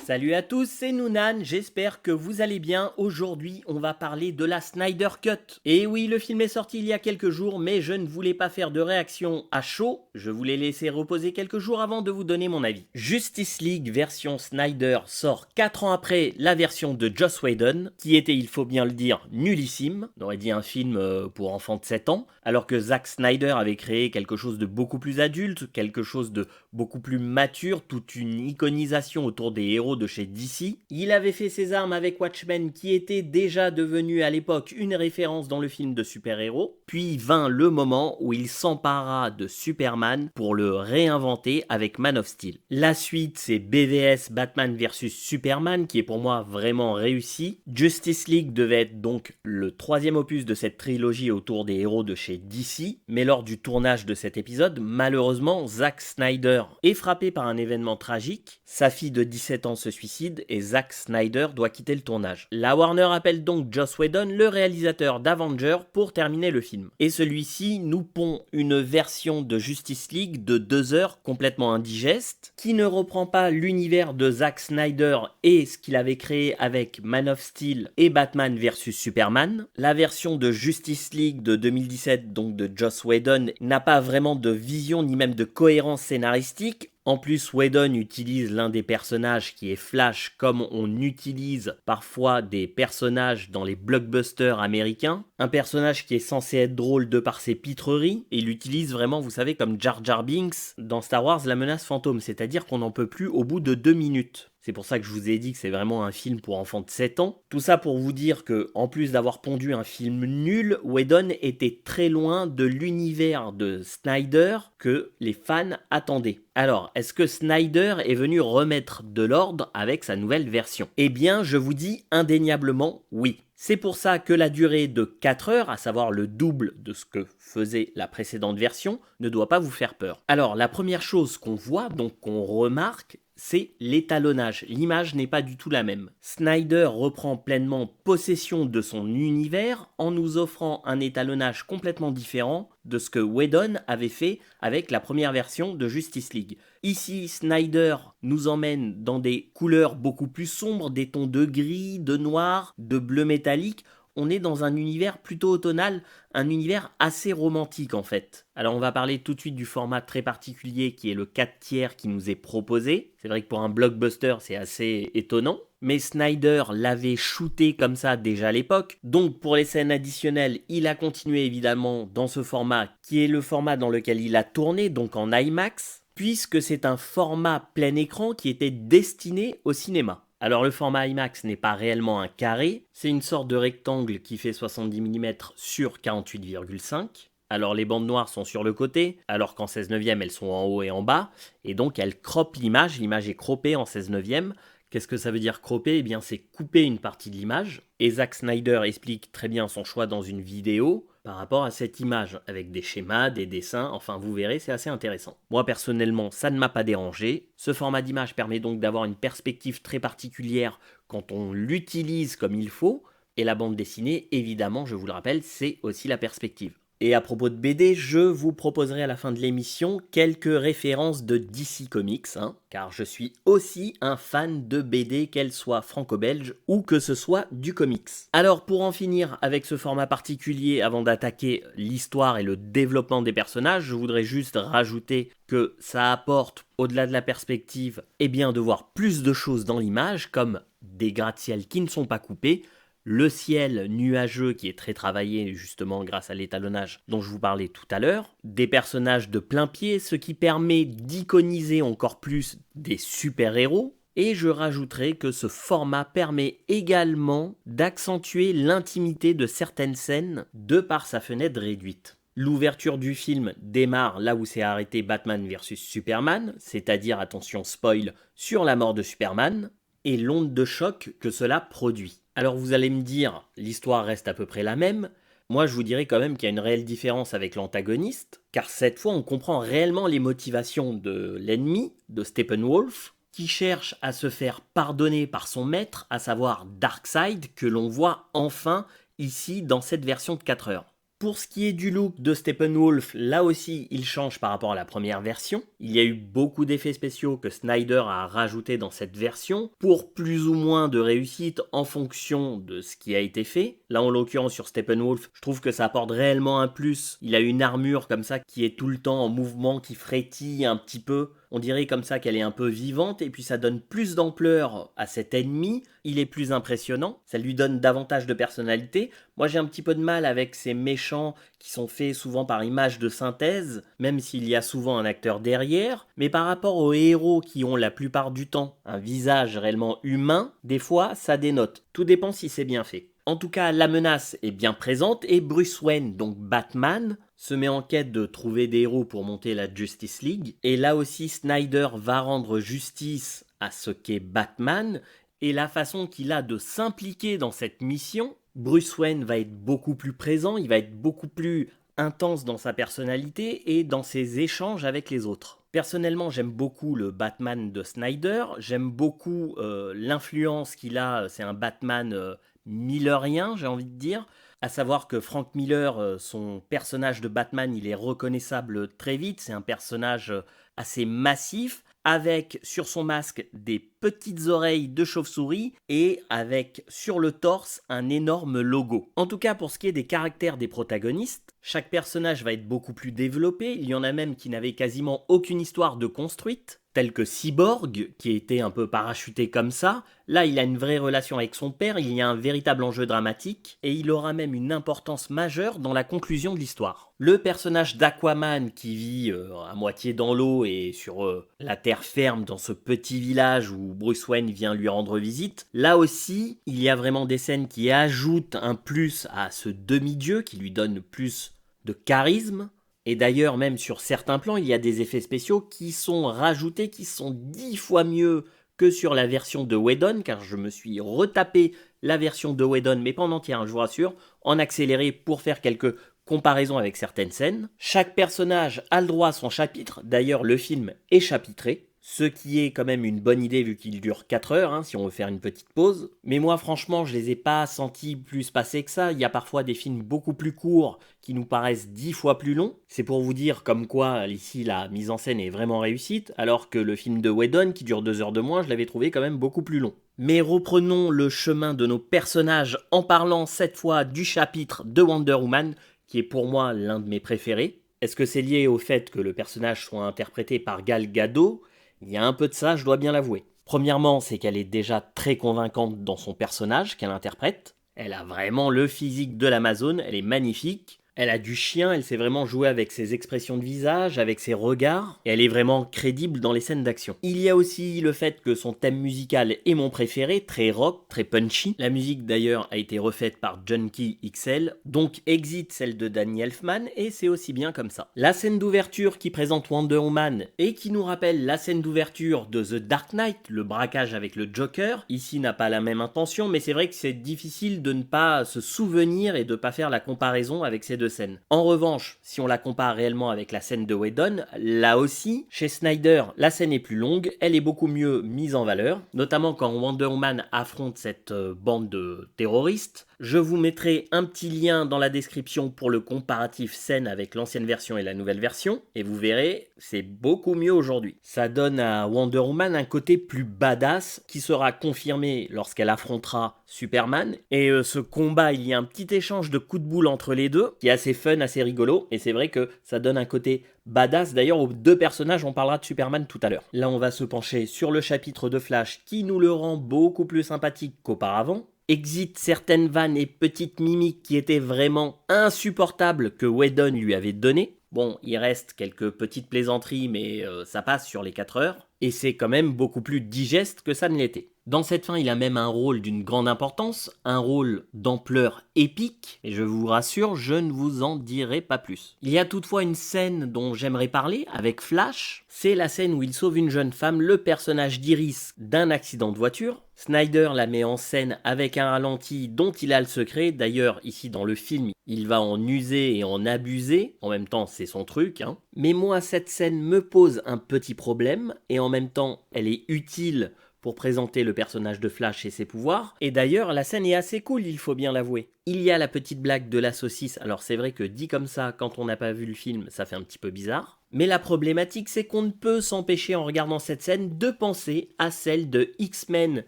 Salut à tous, c'est Noonan, j'espère que vous allez bien. Aujourd'hui, on va parler de la Snyder Cut. Et oui, le film est sorti il y a quelques jours, mais je ne voulais pas faire de réaction à chaud. Je voulais laisser reposer quelques jours avant de vous donner mon avis. Justice League version Snyder sort 4 ans après la version de Joss Whedon, qui était, il faut bien le dire, nullissime. On aurait dit un film pour enfants de 7 ans, alors que Zack Snyder avait créé quelque chose de beaucoup plus adulte, quelque chose de beaucoup plus mature, toute une iconisation autour des héros de chez DC. Il avait fait ses armes avec Watchmen, qui était déjà devenu à l'époque une référence dans le film de super-héros. Puis vint le moment où il s'empara de Superman pour le réinventer avec Man of Steel. La suite, c'est BVS Batman vs Superman, qui est pour moi vraiment réussi. Justice League devait être donc le troisième opus de cette trilogie autour des héros de chez DC, mais lors du tournage de cet épisode, malheureusement, Zack Snyder est frappé par un événement tragique. Sa fille de 17 ans se suicide et Zack Snyder doit quitter le tournage. La Warner appelle donc Joss Whedon, le réalisateur d'Avengers, pour terminer le film. Et celui-ci nous pond une version de Justice League de 2 heures complètement indigeste, qui ne reprend pas l'univers de Zack Snyder et ce qu'il avait créé avec Man of Steel et Batman vs Superman. La version de Justice League de 2017, donc de Joss Whedon, n'a pas vraiment de vision ni même de cohérence scénaristique. En plus, Whedon utilise l'un des personnages qui est Flash, comme on utilise parfois des personnages dans les blockbusters américains. Un personnage qui est censé être drôle de par ses pitreries, et il l'utilise vraiment, vous savez, comme Jar Jar Binks dans Star Wars La Menace Fantôme, c'est-à-dire qu'on n'en peut plus au bout de 2 minutes. C'est pour ça que je vous ai dit que c'est vraiment un film pour enfants de 7 ans. Tout ça pour vous dire que, en plus d'avoir pondu un film nul, Whedon était très loin de l'univers de Snyder que les fans attendaient. Alors, est-ce que Snyder est venu remettre de l'ordre avec sa nouvelle version ? Eh bien, je vous dis indéniablement oui. C'est pour ça que la durée de 4 heures, à savoir le double de ce que faisait la précédente version, ne doit pas vous faire peur. Alors, la première chose qu'on voit, donc qu'on remarque, c'est l'étalonnage. L'image n'est pas du tout la même. Snyder reprend pleinement possession de son univers en nous offrant un étalonnage complètement différent de ce que Whedon avait fait avec la première version de Justice League. Ici, Snyder nous emmène dans des couleurs beaucoup plus sombres, des tons de gris, de noir, de bleu métallique. On est dans un univers plutôt automnal, un univers assez romantique en fait. Alors on va parler tout de suite du format très particulier qui est le 4/3 qui nous est proposé. C'est vrai que pour un blockbuster c'est assez étonnant, mais Snyder l'avait shooté comme ça déjà à l'époque. Donc pour les scènes additionnelles, il a continué évidemment dans ce format qui est le format dans lequel il a tourné, donc en IMAX, puisque c'est un format plein écran qui était destiné au cinéma. Alors le format IMAX n'est pas réellement un carré, c'est une sorte de rectangle qui fait 70 mm sur 48,5. Alors les bandes noires sont sur le côté, alors qu'en 16 neuvième elles sont en haut et en bas, et donc elles croppent l'image est croppée en 16 neuvième. Qu'est-ce que ça veut dire cropper ? Eh bien c'est couper une partie de l'image, et Zack Snyder explique très bien son choix dans une vidéo par rapport à cette image, avec des schémas, des dessins, enfin vous verrez, c'est assez intéressant. Moi personnellement, ça ne m'a pas dérangé. Ce format d'image permet donc d'avoir une perspective très particulière quand on l'utilise comme il faut, et la bande dessinée, évidemment, je vous le rappelle, c'est aussi la perspective. Et à propos de BD, je vous proposerai à la fin de l'émission quelques références de DC Comics, car je suis aussi un fan de BD, qu'elles soient franco-belges ou que ce soit du comics. Alors pour en finir avec ce format particulier, avant d'attaquer l'histoire et le développement des personnages, je voudrais juste rajouter que ça apporte, au-delà de la perspective, de voir plus de choses dans l'image, comme des gratte-ciel qui ne sont pas coupés, le ciel nuageux qui est très travaillé justement grâce à l'étalonnage dont je vous parlais tout à l'heure, des personnages de plein pied, ce qui permet d'iconiser encore plus des super-héros, et je rajouterai que ce format permet également d'accentuer l'intimité de certaines scènes de par sa fenêtre réduite. L'ouverture du film démarre là où s'est arrêté Batman vs Superman, c'est-à-dire, attention spoil, sur la mort de Superman, et l'onde de choc que cela produit. Alors vous allez me dire, l'histoire reste à peu près la même. Moi je vous dirais quand même qu'il y a une réelle différence avec l'antagoniste, car cette fois on comprend réellement les motivations de l'ennemi, de Steppenwolf, qui cherche à se faire pardonner par son maître, à savoir Darkseid, que l'on voit enfin ici dans cette version de 4 heures. Pour ce qui est du look de Steppenwolf, là aussi il change par rapport à la première version. Il y a eu beaucoup d'effets spéciaux que Snyder a rajoutés dans cette version pour plus ou moins de réussite en fonction de ce qui a été fait. Là en l'occurrence sur Steppenwolf, je trouve que ça apporte réellement un plus. Il a une armure comme ça qui est tout le temps en mouvement, qui frétille un petit peu. On dirait comme ça qu'elle est un peu vivante et puis ça donne plus d'ampleur à cet ennemi. Il est plus impressionnant, ça lui donne davantage de personnalité. Moi j'ai un petit peu de mal avec ces méchants qui sont faits souvent par image de synthèse, même s'il y a souvent un acteur derrière. Mais par rapport aux héros qui ont la plupart du temps un visage réellement humain, des fois ça dénote. Tout dépend si c'est bien fait. En tout cas, la menace est bien présente et Bruce Wayne, donc Batman, se met en quête de trouver des héros pour monter la Justice League. Et là aussi, Snyder va rendre justice à ce qu'est Batman et la façon qu'il a de s'impliquer dans cette mission. Bruce Wayne va être beaucoup plus présent, il va être beaucoup plus intense dans sa personnalité et dans ses échanges avec les autres. Personnellement, j'aime beaucoup le Batman de Snyder, j'aime beaucoup l'influence qu'il a, c'est un Batman millerien, j'ai envie de dire. À savoir que Frank Miller, son personnage de Batman, il est reconnaissable très vite. C'est un personnage assez massif, avec sur son masque des petites oreilles de chauve-souris et avec sur le torse un énorme logo. En tout cas, pour ce qui est des caractères des protagonistes, chaque personnage va être beaucoup plus développé. Il y en a même qui n'avaient quasiment aucune histoire de construite, tel que Cyborg, qui était un peu parachuté comme ça. Là, il a une vraie relation avec son père, il y a un véritable enjeu dramatique, et il aura même une importance majeure dans la conclusion de l'histoire. Le personnage d'Aquaman, qui vit à moitié dans l'eau et sur la terre ferme dans ce petit village où Bruce Wayne vient lui rendre visite, là aussi, il y a vraiment des scènes qui ajoutent un plus à ce demi-dieu, qui lui donne plus de charisme. Et d'ailleurs, même sur certains plans, il y a des effets spéciaux qui sont rajoutés, qui sont 10 fois mieux que sur la version de Whedon, car je me suis retapé la version de Whedon, mais pas en entière, je vous rassure, en accéléré pour faire quelques comparaisons avec certaines scènes. Chaque personnage a le droit à son chapitre, d'ailleurs le film est chapitré, ce qui est quand même une bonne idée vu qu'il dure 4 heures, si on veut faire une petite pause. Mais moi franchement je les ai pas sentis plus passés que ça, il y a parfois des films beaucoup plus courts qui nous paraissent 10 fois plus longs. C'est pour vous dire comme quoi ici la mise en scène est vraiment réussite, alors que le film de Whedon qui dure 2 heures de moins, je l'avais trouvé quand même beaucoup plus long. Mais reprenons le chemin de nos personnages en parlant cette fois du chapitre de Wonder Woman, qui est pour moi l'un de mes préférés. Est-ce que c'est lié au fait que le personnage soit interprété par Gal Gadot ? Il y a un peu de ça, je dois bien l'avouer. Premièrement, c'est qu'elle est déjà très convaincante dans son personnage qu'elle interprète. Elle a vraiment le physique de l'Amazone, elle est magnifique. Elle a du chien, elle sait vraiment jouer avec ses expressions de visage, avec ses regards, et elle est vraiment crédible dans les scènes d'action. Il y a aussi le fait que son thème musical est mon préféré, très rock, très punchy. La musique d'ailleurs a été refaite par Junkie XL, donc exit celle de Danny Elfman, et c'est aussi bien comme ça. La scène d'ouverture qui présente Wonder Woman, et qui nous rappelle la scène d'ouverture de The Dark Knight, le braquage avec le Joker, ici n'a pas la même intention, mais c'est vrai que c'est difficile de ne pas se souvenir et de ne pas faire la comparaison avec ces deux scènes. En revanche, si on la compare réellement avec la scène de Whedon, là aussi, chez Snyder, la scène est plus longue, elle est beaucoup mieux mise en valeur, notamment quand Wonder Woman affronte cette bande de terroristes. Je vous mettrai un petit lien dans la description pour le comparatif scène avec l'ancienne version et la nouvelle version, et vous verrez, c'est beaucoup mieux aujourd'hui. Ça donne à Wonder Woman un côté plus badass, qui sera confirmé lorsqu'elle affrontera Superman, et ce combat, il y a un petit échange de coups de boule entre les deux, qui est assez fun, assez rigolo, et c'est vrai que ça donne un côté badass. D'ailleurs, aux deux personnages, on parlera de Superman tout à l'heure. Là, on va se pencher sur le chapitre de Flash, qui nous le rend beaucoup plus sympathique qu'auparavant. Exit certaines vannes et petites mimiques qui étaient vraiment insupportables que Whedon lui avait données. Bon, il reste quelques petites plaisanteries, mais ça passe sur les 4 heures. Et c'est quand même beaucoup plus digeste que ça ne l'était. Dans cette fin, il a même un rôle d'une grande importance, un rôle d'ampleur épique, et je vous rassure, je ne vous en dirai pas plus. Il y a toutefois une scène dont j'aimerais parler, avec Flash, c'est la scène où il sauve une jeune femme, le personnage d'Iris, d'un accident de voiture. Snyder la met en scène avec un ralenti dont il a le secret, d'ailleurs ici dans le film, il va en user et en abuser, en même temps c'est son truc, Mais moi cette scène me pose un petit problème, et en même temps elle est utile pour présenter le personnage de Flash et ses pouvoirs. Et d'ailleurs, la scène est assez cool, il faut bien l'avouer. Il y a la petite blague de la saucisse, alors c'est vrai que dit comme ça, quand on n'a pas vu le film, ça fait un petit peu bizarre. Mais la problématique, c'est qu'on ne peut s'empêcher en regardant cette scène de penser à celle de X-Men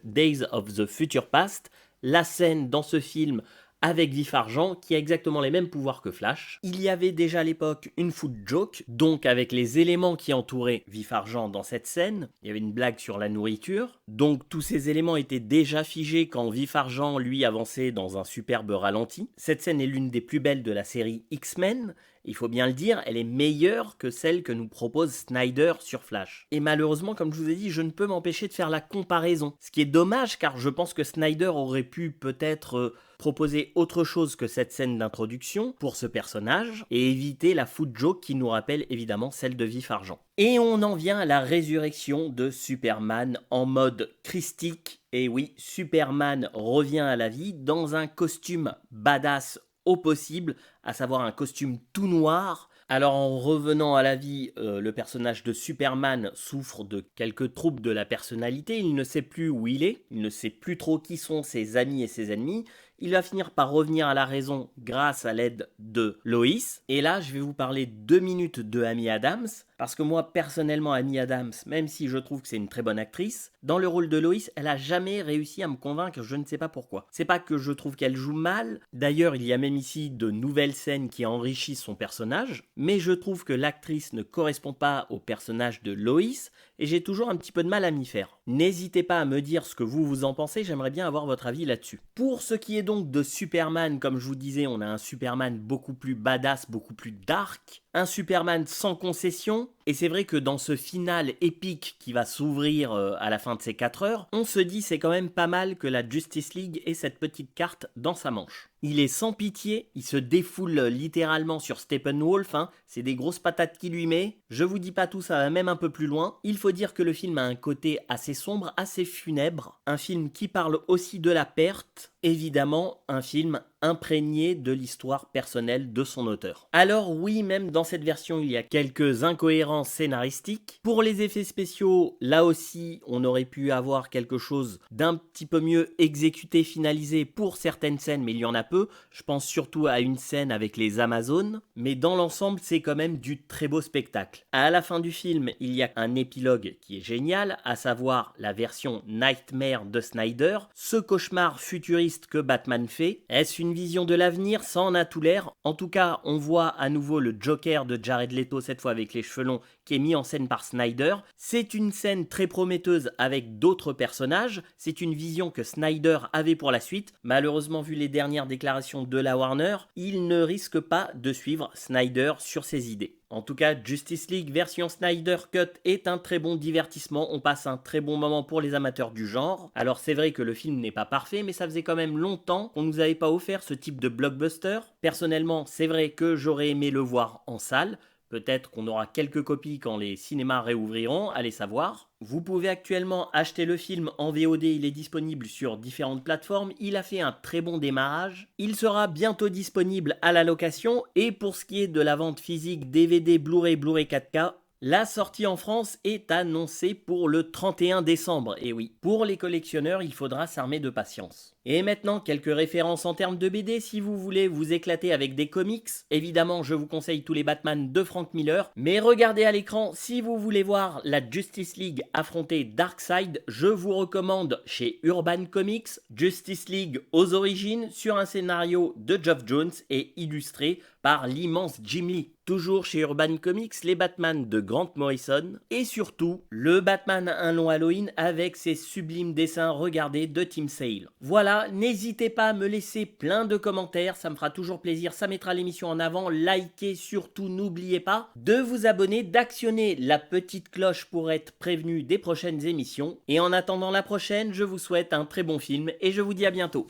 Days of the Future Past, la scène dans ce film avec Vif Argent, qui a exactement les mêmes pouvoirs que Flash. Il y avait déjà à l'époque une food joke, donc avec les éléments qui entouraient Vif Argent dans cette scène. Il y avait une blague sur la nourriture, donc tous ces éléments étaient déjà figés quand Vif Argent, lui, avançait dans un superbe ralenti. Cette scène est l'une des plus belles de la série X-Men. Il faut bien le dire, elle est meilleure que celle que nous propose Snyder sur Flash. Et malheureusement, comme je vous ai dit, je ne peux m'empêcher de faire la comparaison. Ce qui est dommage, car je pense que Snyder aurait pu peut-être proposer autre chose que cette scène d'introduction pour ce personnage, et éviter la food joke qui nous rappelle évidemment celle de Vif Argent. Et on en vient à la résurrection de Superman en mode christique. Et oui, Superman revient à la vie dans un costume badass au possible, à savoir un costume tout noir. Alors en revenant à la vie, le personnage de Superman souffre de quelques troubles de la personnalité, il ne sait plus où il est, il ne sait plus trop qui sont ses amis et ses ennemis, il va finir par revenir à la raison grâce à l'aide de Lois. Et là, je vais vous parler 2 minutes de Amy Adams, parce que moi, personnellement, Amy Adams, même si je trouve que c'est une très bonne actrice, dans le rôle de Lois, elle a jamais réussi à me convaincre, je ne sais pas pourquoi. C'est pas que je trouve qu'elle joue mal, d'ailleurs, il y a même ici de nouvelles scènes qui enrichissent son personnage, mais je trouve que l'actrice ne correspond pas au personnage de Lois, et j'ai toujours un petit peu de mal à m'y faire. N'hésitez pas à me dire ce que vous en pensez, j'aimerais bien avoir votre avis là-dessus. Pour ce qui est donc de Superman, comme je vous disais, on a un Superman beaucoup plus badass, beaucoup plus dark, un Superman sans concession, et c'est vrai que dans ce final épique qui va s'ouvrir à la fin de ces 4 heures, on se dit c'est quand même pas mal que la Justice League ait cette petite carte dans sa manche. Il est sans pitié, il se défoule littéralement sur Steppenwolf, c'est des grosses patates qu'il lui met. Je vous dis pas tout, ça va même un peu plus loin. Il faut dire que le film a un côté assez sombre, assez funèbre, un film qui parle aussi de la perte, évidemment un film imprégné de l'histoire personnelle de son auteur. Alors oui, même dans cette version, il y a quelques incohérences scénaristiques. Pour les effets spéciaux, là aussi, on aurait pu avoir quelque chose d'un petit peu mieux exécuté, finalisé pour certaines scènes, mais il y en a peu. Je pense surtout à une scène avec les Amazones, mais dans l'ensemble, c'est quand même du très beau spectacle. À la fin du film, il y a un épilogue qui est génial, à savoir la version Nightmare de Snyder, ce cauchemar futuriste que Batman fait. Est-ce une vision de l'avenir? Ça en a tout l'air. En tout cas, on voit à nouveau le Joker de Jared Leto, cette fois avec les cheveux longs, qui est mis en scène par Snyder. C'est une scène très prometteuse avec d'autres personnages. C'est une vision que Snyder avait pour la suite. Malheureusement, vu les dernières déclarations de la Warner, il ne risque pas de suivre Snyder sur ses idées. En tout cas, Justice League version Snyder Cut est un très bon divertissement, on passe un très bon moment pour les amateurs du genre. Alors c'est vrai que le film n'est pas parfait, mais ça faisait quand même longtemps qu'on nous avait pas offert ce type de blockbuster. Personnellement, c'est vrai que j'aurais aimé le voir en salle. Peut-être qu'on aura quelques copies quand les cinémas réouvriront, allez savoir. Vous pouvez actuellement acheter le film en VOD, il est disponible sur différentes plateformes, il a fait un très bon démarrage. Il sera bientôt disponible à la location, et pour ce qui est de la vente physique DVD, Blu-ray, Blu-ray 4K, la sortie en France est annoncée pour le 31 décembre. Et oui, pour les collectionneurs, il faudra s'armer de patience. Et maintenant, quelques références en termes de BD si vous voulez vous éclater avec des comics. Évidemment, je vous conseille tous les Batman de Frank Miller. Mais regardez à l'écran, si vous voulez voir la Justice League affronter Darkseid, je vous recommande chez Urban Comics Justice League aux origines sur un scénario de Geoff Johns et illustré par l'immense Jim Lee. Toujours chez Urban Comics, les Batman de Grant Morrison. Et surtout, le Batman Un long Halloween avec ses sublimes dessins regardés de Tim Sale. Voilà, n'hésitez pas à me laisser plein de commentaires, ça me fera toujours plaisir, ça mettra l'émission en avant. Likez surtout, n'oubliez pas de vous abonner, d'actionner la petite cloche pour être prévenu des prochaines émissions. Et en attendant la prochaine, je vous souhaite un très bon film et je vous dis à bientôt.